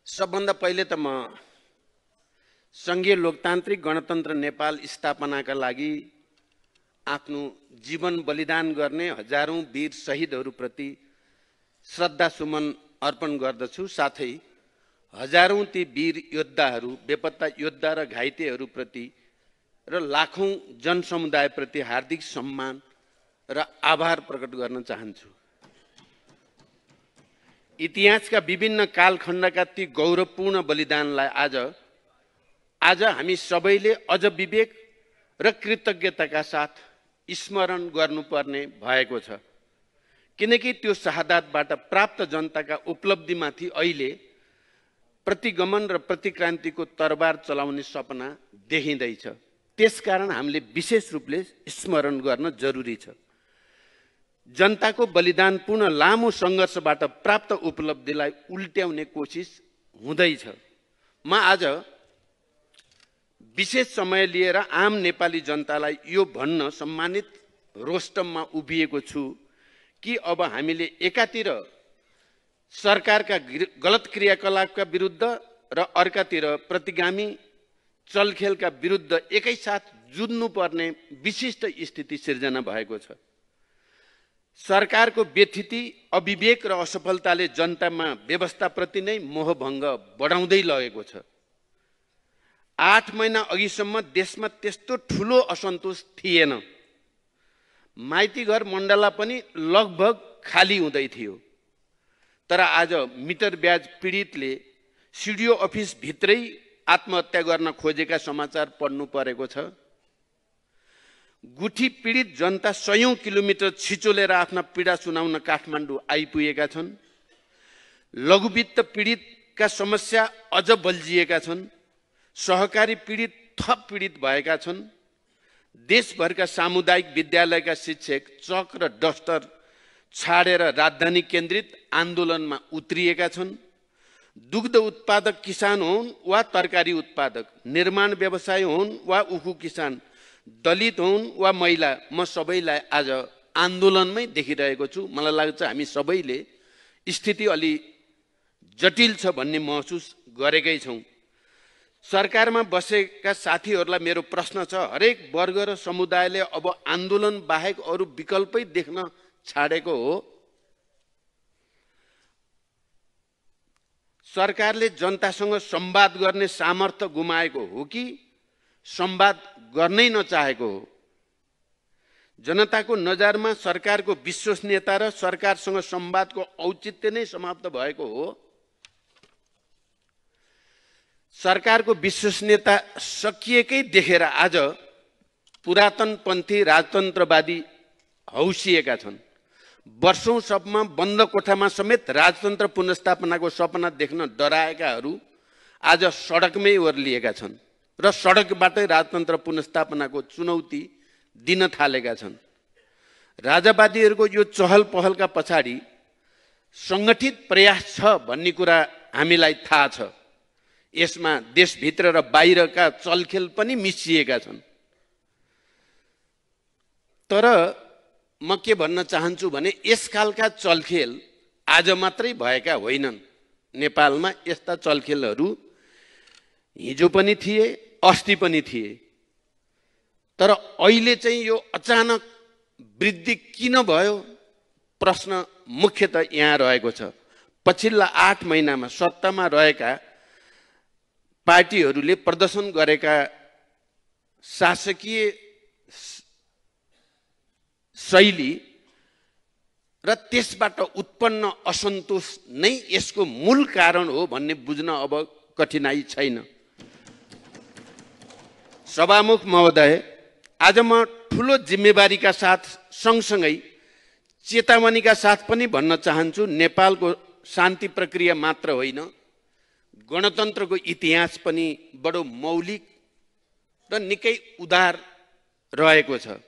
सबभन्दा पहिले त म संघीय लोकतान्त्रिक गणतन्त्र नेपाल स्थापनाका लागि आफ्नो जीवन बलिदान गर्ने हजारौं वीर शहीदहरूप्रति श्रद्धासुमन अर्पण गर्दछु। साथै हजारौं ती वीर योद्धाहरू, बेपत्ता योद्धा र घाइतेहरूप्रति र लाखौं जनसमुदायप्रति हार्दिक सम्मान र आभार प्रकट गर्न चाहन्छु। इतिहासका विभिन्न कालखण्डका ती गौरवपूर्ण बलिदानलाई आज हामी सबैले अझ विवेक र कृतज्ञताका साथ स्मरण गर्नुपर्ने भएको छ, किनकि त्यो शहादतबाट प्राप्त जनताका उपलब्धिमाथि अहिले प्रतिगमन र प्रतिक्रान्तिको तरबार चलाउने सपना देखिँदैछ। त्यसकारण हामीले विशेष रूपले स्मरण गर्न जरुरी छ। जनताको बलिदानपूर्ण लामो सङ्घर्षबाट प्राप्त उपलब्धिलाई उल्ट्याउने कोसिस हुँदैछ। म आज विशेष समय लिएर आम नेपाली जनतालाई यो भन्न सम्मानित रोस्टममा उभिएको छु कि अब हामीले एकातिर सरकारका गलत क्रियाकलापका विरुद्ध र अर्कातिर प्रतिगामी चलखेलका विरुद्ध एकैसाथ जुझ्नुपर्ने विशिष्ट स्थिति सिर्जना भएको छ। सरकारको व्यथिति, अविवेक र असफलताले जनतामा व्यवस्थाप्रति नै मोहभङ्ग बढाउँदै लगेको छ। 8 महिना अघिसम्म देशमा त्यस्तो ठुलो असन्तोष थिएन। माइती घर मण्डला पनि लगभग खाली हुँदै थियो। तर आज मिटर ब्याज पीडितले सिडिओ अफिस भित्रै आत्महत्या गर्न खोजेका समाचार पढ्नु परेको छ। गुठी पीडित जनता 100 किलोमिटर छिचोलेर आफ्ना पीडा सुनाउन काठमाडौँ आइपुगेका छन्। लघुवित्त पीडितका समस्या अझ बल्झिएका छन्। सहकारी पीडित थप पीडित भएका छन्। देशभरका सामुदायिक विद्यालयका शिक्षक चक र डस्टर छाडेर राजधानी केन्द्रित आन्दोलनमा उत्रिएका छन्। दुग्ध उत्पादक किसान हुन् वा तरकारी उत्पादक, निर्माण व्यवसाय हुन् वा उखु किसान, दलित हुन् वा महिला, म सबैलाई आज आन्दोलनमै देखिरहेको छु। मलाई लाग्छ हामी सबैले स्थिति अलि जटिल छ भन्ने महसुस गरेकै छौँ। सरकारमा बसेका साथीहरूलाई मेरो प्रश्न छ, हरेक वर्ग र समुदायले अब आन्दोलन बाहेक अरू विकल्पै देख्न छाडेको हो? सरकारले जनतासँग संवाद गर्ने सामर्थ्य गुमाएको हो कि संवाद गर्नै नचाहेको हो? जनताको नजरमा सरकारको विश्वसनीयता र सरकारसँग संवादको औचित्य नै समाप्त भएको हो? सरकारको विश्वसनीयता सकिएकै देखेर आज पुरातनपन्थी राजतन्त्रवादी हौसिएका छन्। वर्षौंसम्म बन्द कोठामा समेत राजतन्त्र पुनर्स्थापनाको सपना देख्न डराएकाहरू आज सडकमै ओर्लिएका छन् र सडकबाटै राजतन्त्र पुनर्स्थापनाको चुनौती दिन थालेका छन्। राजावादीहरूको यो चहल पहलका पछाडि सङ्गठित प्रयास छ भन्ने कुरा हामीलाई थाहा छ। यसमा देशभित्र र बाहिरका चलखेल पनि मिसिएका छन्। तर म के भन्न चाहन्छु भने यसकालका चलखेल आज मात्रै भएका होइनन्। नेपालमा यस्ता चलखेलहरू हिजो पनि थिए, अस्ति पनि थिए। तर अहिले चाहिँ यो अचानक वृद्धि किन भयो? प्रश्न मुख्यतः यहाँ रहेको छ। पछिल्ला 8 महिनामा सत्तामा रहेका पार्टीहरूले प्रदर्शन गरेका शासकीय शैली र त्यसबाट उत्पन्न असन्तोष नै यसको मूल कारण हो भन्ने बुझ्न अब कठिनाई छैन। सभामुख महोदय, आज म ठुलो जिम्मेवारीका साथ सँगसँगै चेतावनीका साथ पनि भन्न चाहन्छु, नेपालको शान्ति प्रक्रिया मात्र होइन, गणतन्त्रको इतिहास पनि बडो मौलिक र निकै उदार रहेको छ।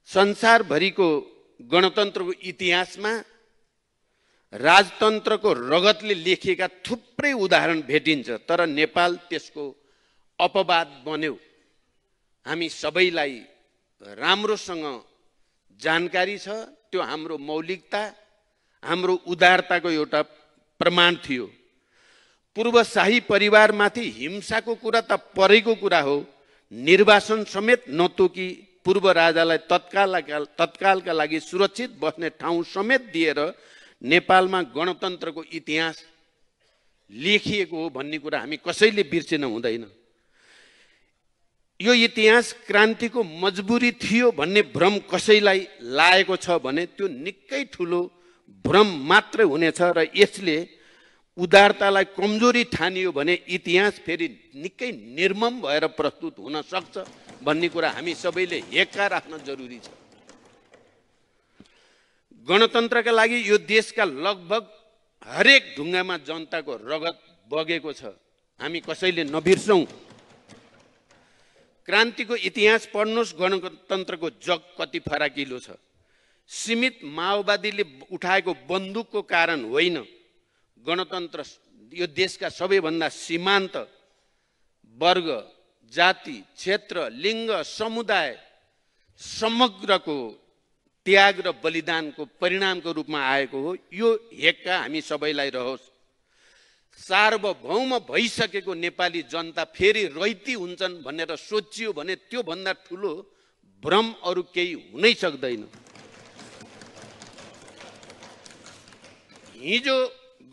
संसारभरिको गणतन्त्रको इतिहासमा राजतन्त्रको रगतले लेखिएका थुप्रै उदाहरण भेटिन्छ, तर नेपाल त्यसको अपवाद बन्यो। हामी सबैलाई राम्रोसँग जानकारी छ। त्यो हाम्रो मौलिकता, हाम्रो उदारताको एउटा प्रमाण थियो। पूर्व शाही परिवारमाथि हिंसाको कुरा त परेको कुरा हो, निर्वासन समेत नतोकी पूर्व राजालाई तत्कालका लागि सुरक्षित बस्ने ठाउँ समेत दिएर नेपालमा गणतन्त्रको इतिहास लेखिएको हो भन्ने कुरा हामी कसैले बिर्सिन हुँदैन। यो इतिहास क्रान्तिको मजबुरी थियो भन्ने भ्रम कसैलाई लागेको छ भने त्यो निकै ठुलो भ्रम मात्रै हुनेछ र यसले उदारतालाई कमजोरी ठानियो भने इतिहास फेरि निकै निर्मम भएर प्रस्तुत हुन सक्छ भन्ने कुरा हामी सबैले हेक्का राख्न जरुरी छ। गणतन्त्रका लागि यो देशका लगभग हरेक ढुङ्गामा जनताको रगत बगेको छ, हामी कसैले नबिर्सौँ। क्रान्तिको इतिहास पढ्नुहोस्, गणतन्त्रको जग कति फराकिलो छ। सीमित माओवादीले उठाएको बन्दुकको कारण होइन, गणतन्त्र यो देशका सबैभन्दा सीमान्त वर्ग, जाति, क्षेत्र, लिङ्ग, समुदाय समग्रको त्याग र बलिदानको परिणामको रूपमा आएको हो। यो हेक्का हामी सबैलाई रहोस्। सार्वभौम भइसकेको नेपाली जनता फेरि रैती हुन्छन् भनेर सोचियो भने त्यो भन्दा ठुलो भ्रम अरू केही हुनै सक्दैन। हिजो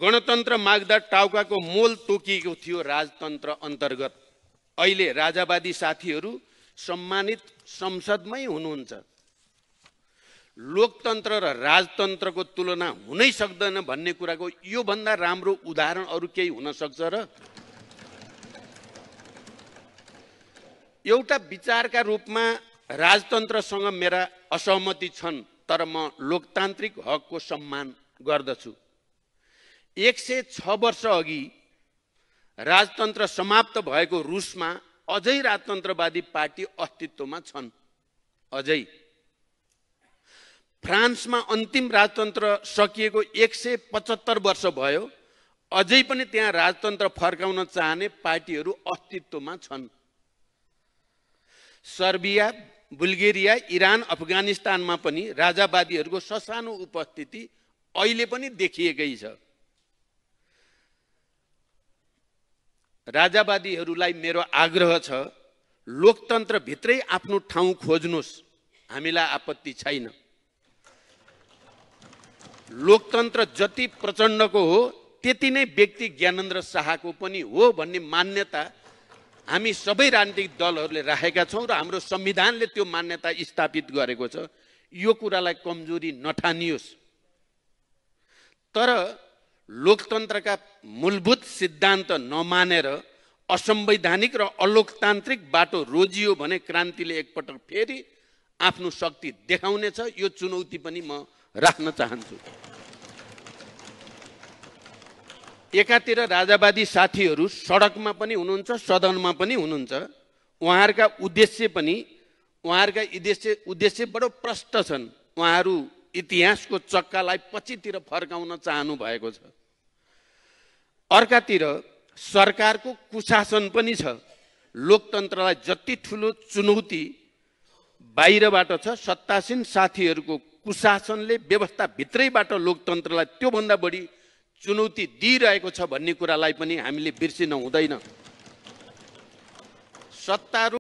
गणतन्त्र माग्दा टाउकाको मोल तोकिएको थियो राजतन्त्र अन्तर्गत। अहिले राजावादी साथीहरू सम्मानित संसदमै हुनुहुन्छ। लोकतन्त्र र राजतन्त्रको तुलना हुनै सक्दैन भन्ने कुराको यो भन्दा राम्रो उदाहरण अरू केही हुन सक्छ र? एउटा विचारका रूपमा राजतन्त्रसँग मेरा असहमति छन्, तर म लोकतान्त्रिक हकको सम्मान गर्दछु। 106 वर्ष अघि राजतन्त्र समाप्त भएको रुसमा अझै राजतन्त्रवादी पार्टी अस्तित्वमा छन्। अझै फ्रान्समा अन्तिम राजतन्त्र सकिएको 175 वर्ष भयो, अझै पनि त्यहाँ राजतन्त्र फर्काउन चाहने पार्टीहरू अस्तित्वमा छन्। सर्बिया, बुल्गेरिया, इरान, अफगानिस्तानमा पनि राजावादीहरूको ससानो उपस्थिति अहिले पनि देखिएकै छ। राजावादीहरूलाई मेरो आग्रह छ, लोकतन्त्रभित्रै आफ्नो ठाउँ खोज्नुहोस्, हामीलाई आपत्ति छैन। लोकतन्त्र जति प्रचण्डको हो त्यति नै व्यक्ति ज्ञानेन्द्र शाहको पनि हो भन्ने मान्यता हामी सबै राजनीतिक दलहरूले राखेका छौँ र हाम्रो संविधानले त्यो मान्यता स्थापित गरेको छ। यो कुरालाई कमजोरी नठानियोस्। तर लोकतन्त्रका मूलभूत सिद्धान्त नमानेर असंवैधानिक र अलोकतान्त्रिक बाटो रोजियो भने क्रान्तिले एकपटक फेरि आफ्नो शक्ति देखाउनेछ। यो चुनौती पनि म राख्न चाहन्छु। एकातिर राजावादी साथीहरू सडकमा पनि हुनुहुन्छ, सदनमा पनि हुनुहुन्छ। उहाँहरूका उद्देश्य बडो प्रष्ट छन्। उहाँहरू इतिहासको चक्कालाई पछितिर फर्काउन चाहनु भएको छ। अर्कातिर सरकारको कुशासन पनि छ। लोकतन्त्रलाई जति ठुलो चुनौती बाहिरबाट छ, सत्तासीन साथीहरूको कुशासनले व्यवस्था भित्रैबाट लोकतन्त्रलाई त्योभन्दा बढी चुनौती दिइरहेको छ भन्ने कुरालाई पनि हामीले बिर्सिन हुँदैन। सत्तारूढ